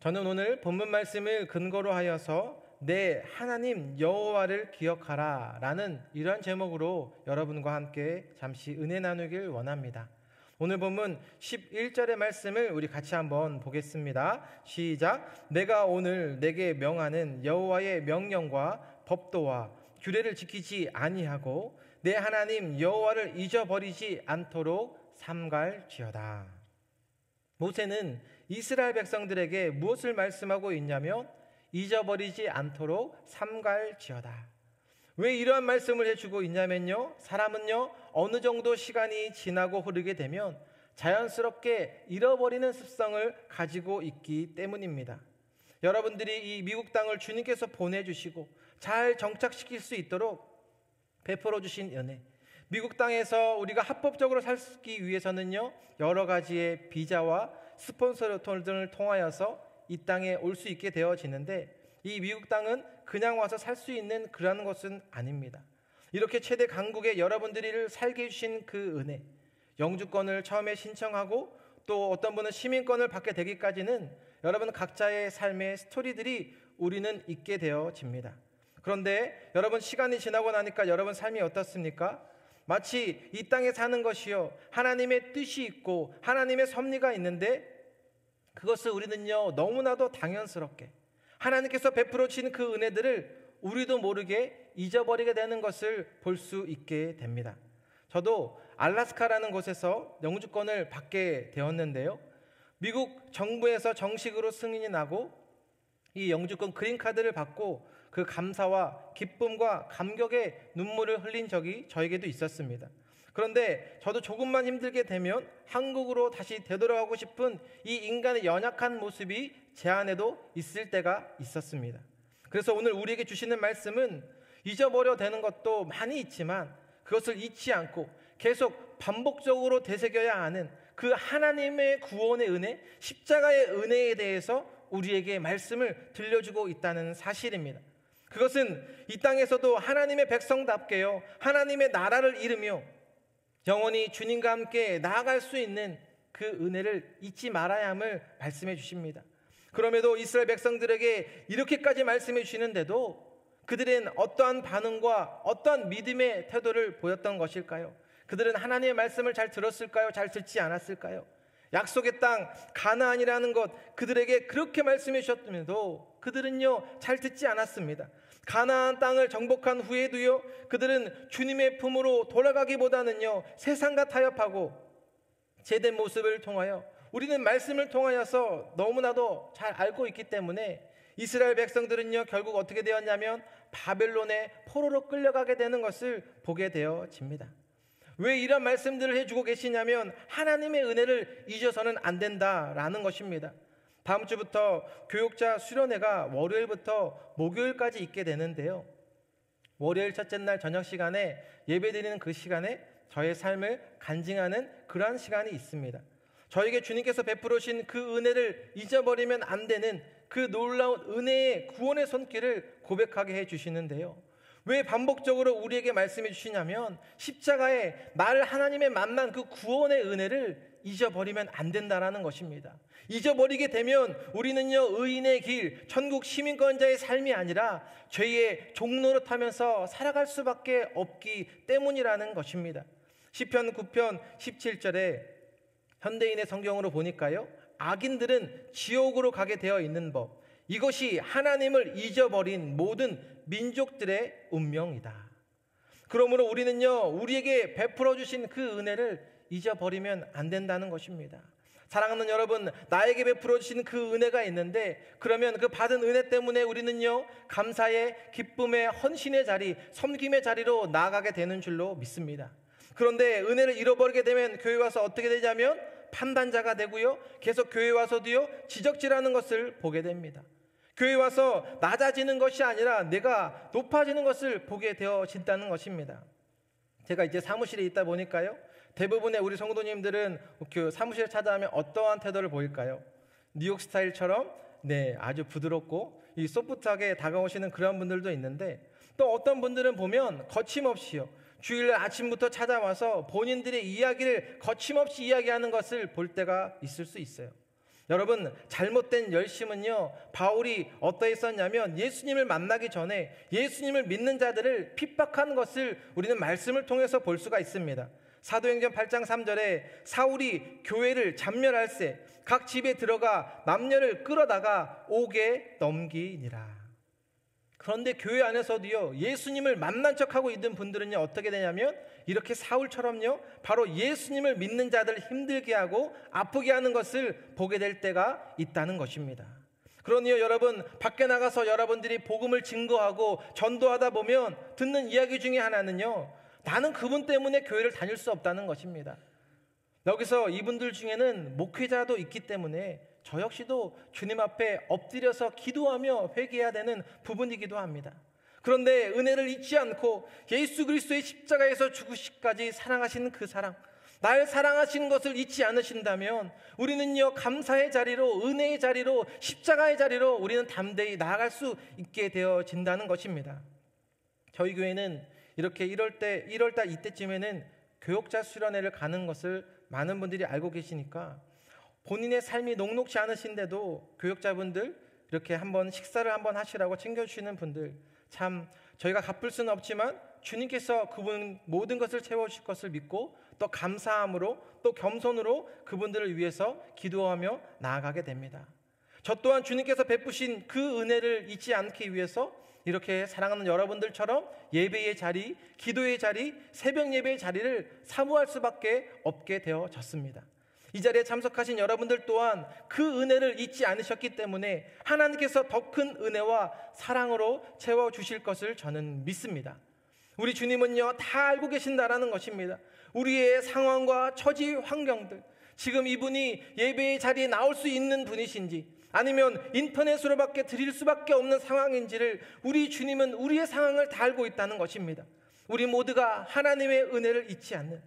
저는 오늘 본문 말씀을 근거로 하여서 내 하나님 여호와를 기억하라 라는 이런 제목으로 여러분과 함께 잠시 은혜 나누길 원합니다. 오늘 본문 11절의 말씀을 우리 같이 한번 보겠습니다. 시작. 내가 오늘 내게 명하는 여호와의 명령과 법도와 규례를 지키지 아니하고 내 하나님 여호와를 잊어버리지 않도록 삼갈지어다. 모세는 이스라엘 백성들에게 무엇을 말씀하고 있냐면 잊어버리지 않도록 삼갈지어다. 왜 이러한 말씀을 해주고 있냐면요, 사람은요 어느 정도 시간이 지나고 흐르게 되면 자연스럽게 잃어버리는 습성을 가지고 있기 때문입니다. 여러분들이 이 미국 땅을 주님께서 보내주시고 잘 정착시킬 수 있도록 베풀어 주신 은혜, 미국 땅에서 우리가 합법적으로 살기 위해서는요 여러 가지의 비자와 스폰서 등을 통하여서 이 땅에 올 수 있게 되어지는데, 이 미국 땅은 그냥 와서 살 수 있는 그런 것은 아닙니다. 이렇게 최대 강국에 여러분들이 살게 해주신 그 은혜, 영주권을 처음에 신청하고 또 어떤 분은 시민권을 받게 되기까지는 여러분 각자의 삶의 스토리들이 우리는 있게 되어집니다. 그런데 여러분 시간이 지나고 나니까 여러분 삶이 어떻습니까? 마치 이 땅에 사는 것이요 하나님의 뜻이 있고 하나님의 섭리가 있는데, 그것을 우리는요 너무나도 당연스럽게 하나님께서 베풀어 주신 그 은혜들을 우리도 모르게 잊어버리게 되는 것을 볼 수 있게 됩니다. 저도 알래스카라는 곳에서 영주권을 받게 되었는데요, 미국 정부에서 정식으로 승인이 나고 이 영주권 그린카드를 받고 그 감사와 기쁨과 감격의 눈물을 흘린 적이 저에게도 있었습니다. 그런데 저도 조금만 힘들게 되면 한국으로 다시 되돌아가고 싶은 이 인간의 연약한 모습이 제 안에도 있을 때가 있었습니다. 그래서 오늘 우리에게 주시는 말씀은 잊어버려 되는 것도 많이 있지만 그것을 잊지 않고 계속 반복적으로 되새겨야 하는 그 하나님의 구원의 은혜, 십자가의 은혜에 대해서 우리에게 말씀을 들려주고 있다는 사실입니다. 그것은 이 땅에서도 하나님의 백성답게요 하나님의 나라를 이루며 영원히 주님과 함께 나아갈 수 있는 그 은혜를 잊지 말아야 함을 말씀해 주십니다. 그럼에도 이스라엘 백성들에게 이렇게까지 말씀해 주시는데도 그들은 어떠한 반응과 어떠한 믿음의 태도를 보였던 것일까요? 그들은 하나님의 말씀을 잘 들었을까요? 잘 듣지 않았을까요? 약속의 땅 가나안이라는 것 그들에게 그렇게 말씀해 주셨음에도 그들은요 잘 듣지 않았습니다. 가나안 땅을 정복한 후에도요 그들은 주님의 품으로 돌아가기보다는요 세상과 타협하고 제된 모습을 통하여, 우리는 말씀을 통하여서 너무나도 잘 알고 있기 때문에 이스라엘 백성들은요 결국 어떻게 되었냐면 바벨론의 포로로 끌려가게 되는 것을 보게 되어집니다. 왜 이런 말씀들을 해주고 계시냐면 하나님의 은혜를 잊어서는 안 된다라는 것입니다. 다음 주부터 교육자 수련회가 월요일부터 목요일까지 있게 되는데요, 월요일 첫째 날 저녁 시간에 예배드리는 그 시간에 저의 삶을 간증하는 그러한 시간이 있습니다. 저에게 주님께서 베풀어 주신 그 은혜를 잊어버리면 안 되는 그 놀라운 은혜의 구원의 손길을 고백하게 해주시는데요, 왜 반복적으로 우리에게 말씀해 주시냐면 십자가에 날 하나님의 만난 그 구원의 은혜를 잊어버리면 안 된다는 것입니다. 잊어버리게 되면 우리는요 의인의 길, 천국 시민권자의 삶이 아니라 죄의 종노릇하면서 살아갈 수밖에 없기 때문이라는 것입니다. 시편 9편 17절에 현대인의 성경으로 보니까요, 악인들은 지옥으로 가게 되어 있는 법, 이것이 하나님을 잊어버린 모든 민족들의 운명이다. 그러므로 우리는요 우리에게 베풀어 주신 그 은혜를 잊어버리면 안 된다는 것입니다. 사랑하는 여러분, 나에게 베풀어 주신 그 은혜가 있는데 그러면 그 받은 은혜 때문에 우리는요 감사의, 기쁨의, 헌신의 자리, 섬김의 자리로 나아가게 되는 줄로 믿습니다. 그런데 은혜를 잃어버리게 되면 교회 와서 어떻게 되냐면 판단자가 되고요 계속 교회 와서도요 지적질하는 것을 보게 됩니다. 교회 와서 낮아지는 것이 아니라 내가 높아지는 것을 보게 되어진다는 것입니다. 제가 이제 사무실에 있다 보니까요 대부분의 우리 성도님들은 그 사무실에 찾아가면 어떠한 태도를 보일까요? 뉴욕 스타일처럼 아주 부드럽고 이 소프트하게 다가오시는 그런 분들도 있는데, 또 어떤 분들은 보면 거침없이요 주일날 아침부터 찾아와서 본인들의 이야기를 거침없이 이야기하는 것을 볼 때가 있을 수 있어요. 여러분, 잘못된 열심은요, 바울이 어떠했었냐면 예수님을 만나기 전에 예수님을 믿는 자들을 핍박한 것을 우리는 말씀을 통해서 볼 수가 있습니다. 사도행전 8장 3절에 사울이 교회를 잡멸할세 각 집에 들어가 남녀를 끌어다가 옥에 넘기니라. 그런데 교회 안에서도요, 예수님을 만난 척하고 있는 분들은요, 어떻게 되냐면 이렇게 사울처럼요, 바로 예수님을 믿는 자들을 힘들게 하고 아프게 하는 것을 보게 될 때가 있다는 것입니다. 그러니요, 여러분, 밖에 나가서 여러분들이 복음을 증거하고 전도하다 보면 듣는 이야기 중에 하나는요, 나는 그분 때문에 교회를 다닐 수 없다는 것입니다. 여기서 이분들 중에는 목회자도 있기 때문에 저 역시도 주님 앞에 엎드려서 기도하며 회개해야 되는 부분이기도 합니다. 그런데 은혜를 잊지 않고 예수 그리스도의 십자가에서 죽으시기까지 사랑하시는 그 사랑, 날 사랑하시는 것을 잊지 않으신다면 우리는요, 감사의 자리로, 은혜의 자리로, 십자가의 자리로 우리는 담대히 나아갈 수 있게 되어진다는 것입니다. 저희 교회는 이렇게 1월달 이때쯤에는 교역자 수련회를 가는 것을 많은 분들이 알고 계시니까 본인의 삶이 녹록지 않으신데도 교역자분들 이렇게 한번 식사를 한번 하시라고 챙겨주시는 분들, 참 저희가 갚을 수는 없지만 주님께서 그분 모든 것을 채워주실 것을 믿고 또 감사함으로 또 겸손으로 그분들을 위해서 기도하며 나아가게 됩니다. 저 또한 주님께서 베푸신 그 은혜를 잊지 않기 위해서 이렇게 사랑하는 여러분들처럼 예배의 자리, 기도의 자리, 새벽 예배의 자리를 사모할 수밖에 없게 되어졌습니다. 이 자리에 참석하신 여러분들 또한 그 은혜를 잊지 않으셨기 때문에 하나님께서 더 큰 은혜와 사랑으로 채워주실 것을 저는 믿습니다. 우리 주님은요, 다 알고 계신다라는 것입니다. 우리의 상황과 처지 환경들, 지금 이분이 예배의 자리에 나올 수 있는 분이신지 아니면 인터넷으로밖에 드릴 수밖에 없는 상황인지를 우리 주님은 우리의 상황을 다 알고 있다는 것입니다. 우리 모두가 하나님의 은혜를 잊지 않는,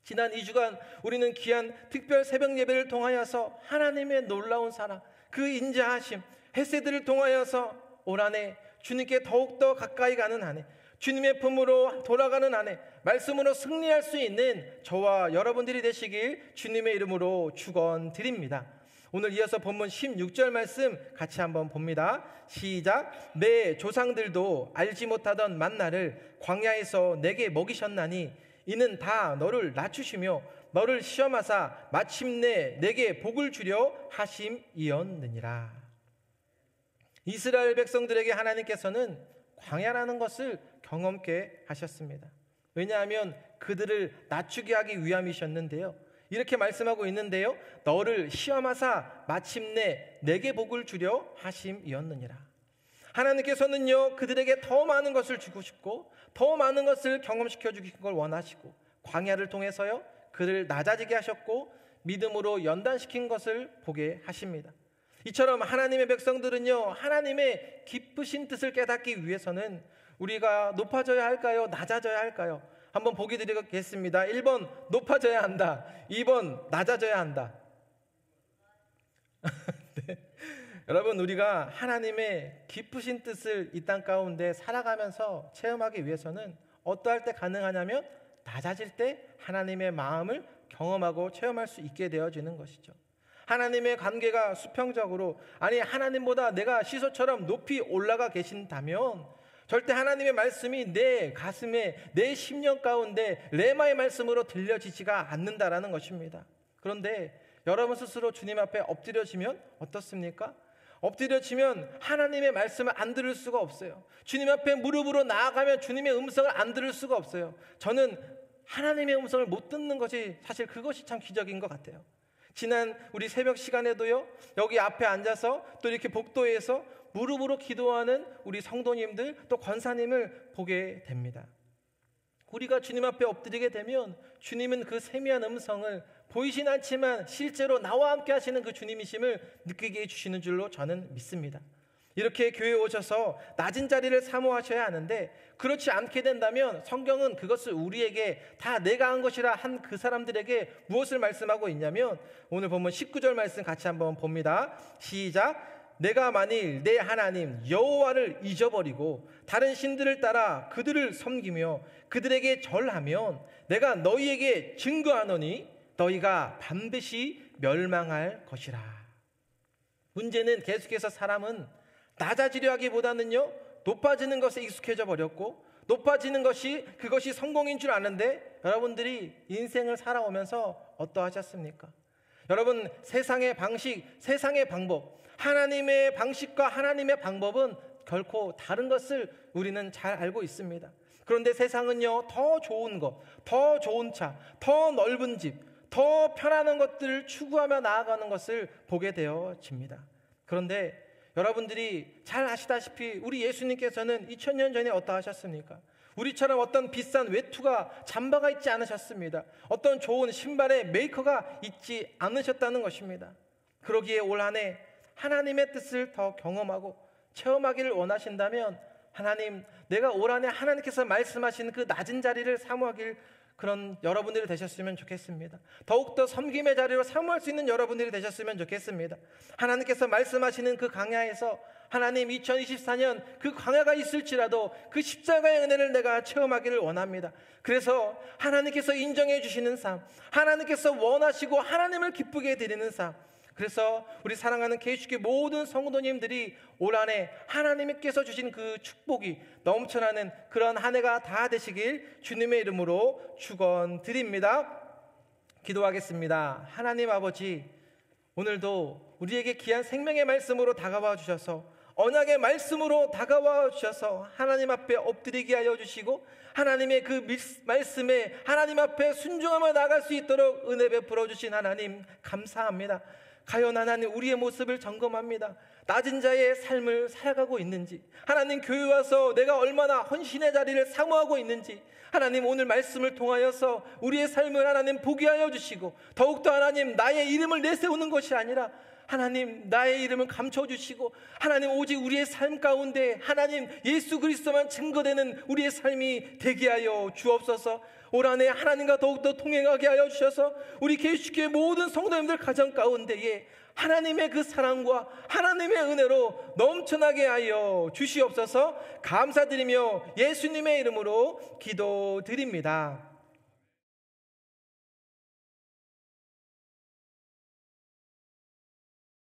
지난 2주간 우리는 귀한 특별 새벽 예배를 통하여서 하나님의 놀라운 사랑, 그 인자하심, 헤세드를 통하여서 올 한 해 주님께 더욱더 가까이 가는 한 해, 주님의 품으로 돌아가는 한 해, 말씀으로 승리할 수 있는 저와 여러분들이 되시길 주님의 이름으로 축원드립니다. 오늘 이어서 본문 16절 말씀 같이 한번 봅니다. 시작. 내 조상들도 알지 못하던 만나를 광야에서 내게 먹이셨나니 이는 다 너를 낮추시며 너를 시험하사 마침내 내게 복을 주려 하심이었느니라. 이스라엘 백성들에게 하나님께서는 광야라는 것을 경험케 하셨습니다. 왜냐하면 그들을 낮추게 하기 위함이셨는데요, 이렇게 말씀하고 있는데요, 너를 시험하사 마침내 내게 복을 주려 하심이었느니라. 하나님께서는요, 그들에게 더 많은 것을 주고 싶고 더 많은 것을 경험시켜 주신 걸 원하시고 광야를 통해서요, 그를 낮아지게 하셨고 믿음으로 연단시킨 것을 보게 하십니다. 이처럼 하나님의 백성들은요, 하나님의 기쁘신 뜻을 깨닫기 위해서는 우리가 높아져야 할까요? 낮아져야 할까요? 한번 보기 드리겠습니다. 1번 높아져야 한다. 2번 낮아져야 한다. 네. 여러분, 우리가 하나님의 기쁘신 뜻을 이 땅 가운데 살아가면서 체험하기 위해서는 어떠할 때 가능하냐면 낮아질 때 하나님의 마음을 경험하고 체험할 수 있게 되어지는 것이죠. 하나님의 관계가 수평적으로, 아니 하나님보다 내가 시소처럼 높이 올라가 계신다면 절대 하나님의 말씀이 내 가슴에, 내 심령 가운데 레마의 말씀으로 들려지지가 않는다라는 것입니다. 그런데 여러분 스스로 주님 앞에 엎드려지면 어떻습니까? 엎드려지면 하나님의 말씀을 안 들을 수가 없어요. 주님 앞에 무릎으로 나아가면 주님의 음성을 안 들을 수가 없어요. 저는 하나님의 음성을 못 듣는 것이 사실 그것이 참 기적인 것 같아요. 지난 우리 새벽 시간에도요, 여기 앞에 앉아서 또 이렇게 복도에서 무릎으로 기도하는 우리 성도님들 또 권사님을 보게 됩니다. 우리가 주님 앞에 엎드리게 되면 주님은 그 세미한 음성을 보이진 않지만 실제로 나와 함께 하시는 그 주님이심을 느끼게 해주시는 줄로 저는 믿습니다. 이렇게 교회에 오셔서 낮은 자리를 사모하셔야 하는데, 그렇지 않게 된다면 성경은 그것을 우리에게 다 내가 한 것이라 한 그 사람들에게 무엇을 말씀하고 있냐면, 오늘 보면 19절 말씀 같이 한번 봅니다. 시작. 내가 만일 내 하나님 여호와를 잊어버리고 다른 신들을 따라 그들을 섬기며 그들에게 절하면 내가 너희에게 증거하노니 너희가 반드시 멸망할 것이라. 문제는 계속해서 사람은 낮아지려 하기보다는요, 높아지는 것에 익숙해져 버렸고, 높아지는 그것이 성공인 줄 아는데, 여러분들이 인생을 살아오면서 어떠하셨습니까? 여러분, 세상의 방식, 세상의 방법, 하나님의 방식과 하나님의 방법은 결코 다른 것을 우리는 잘 알고 있습니다. 그런데 세상은요, 더 좋은 것, 더 좋은 차, 더 넓은 집, 더 편안한 것들을 추구하며 나아가는 것을 보게 되어집니다. 그런데 여러분들이 잘 아시다시피 우리 예수님께서는 2000년 전에 어떠하셨습니까? 우리처럼 어떤 비싼 외투가, 잠바가 있지 않으셨습니다. 어떤 좋은 신발의 메이커가 있지 않으셨다는 것입니다. 그러기에 올 한 해 하나님의 뜻을 더 경험하고 체험하기를 원하신다면, 하나님, 내가 올 한 해 하나님께서 말씀하신 그 낮은 자리를 사모하길, 그런 여러분들이 되셨으면 좋겠습니다. 더욱더 섬김의 자리로 사모할 수 있는 여러분들이 되셨으면 좋겠습니다. 하나님께서 말씀하시는 그 광야에서, 하나님, 2024년 그 광야가 있을지라도 그 십자가의 은혜를 내가 체험하기를 원합니다. 그래서 하나님께서 인정해 주시는 삶, 하나님께서 원하시고 하나님을 기쁘게 드리는 삶, 그래서 우리 사랑하는 KHK 모든 성도님들이 올 한 해 하나님께서 주신 그 축복이 넘쳐나는 그런 한 해가 다 되시길 주님의 이름으로 축원드립니다. 기도하겠습니다. 하나님 아버지, 오늘도 우리에게 귀한 생명의 말씀으로 다가와 주셔서, 언약의 말씀으로 다가와 주셔서 하나님 앞에 엎드리게 하여 주시고, 하나님의 그 말씀에 하나님 앞에 순종하며 나아갈 수 있도록 은혜 베풀어 주신 하나님 감사합니다. 가연 하나님, 우리의 모습을 점검합니다. 낮은 자의 삶을 살아가고 있는지, 하나님, 교회 와서 내가 얼마나 헌신의 자리를 사모하고 있는지, 하나님, 오늘 말씀을 통하여서 우리의 삶을 하나님 보게 하여 주시고, 더욱더 하나님, 나의 이름을 내세우는 것이 아니라 하나님, 나의 이름을 감춰주시고, 하나님, 오직 우리의 삶 가운데 하나님 예수 그리스도만 증거되는 우리의 삶이 되게 하여 주옵소서. 올 한 해 하나님과 더욱더 동행하게 하여 주셔서 우리 KHK 모든 성도님들 가정 가운데에 하나님의 그 사랑과 하나님의 은혜로 넘쳐나게 하여 주시옵소서. 감사드리며 예수님의 이름으로 기도드립니다.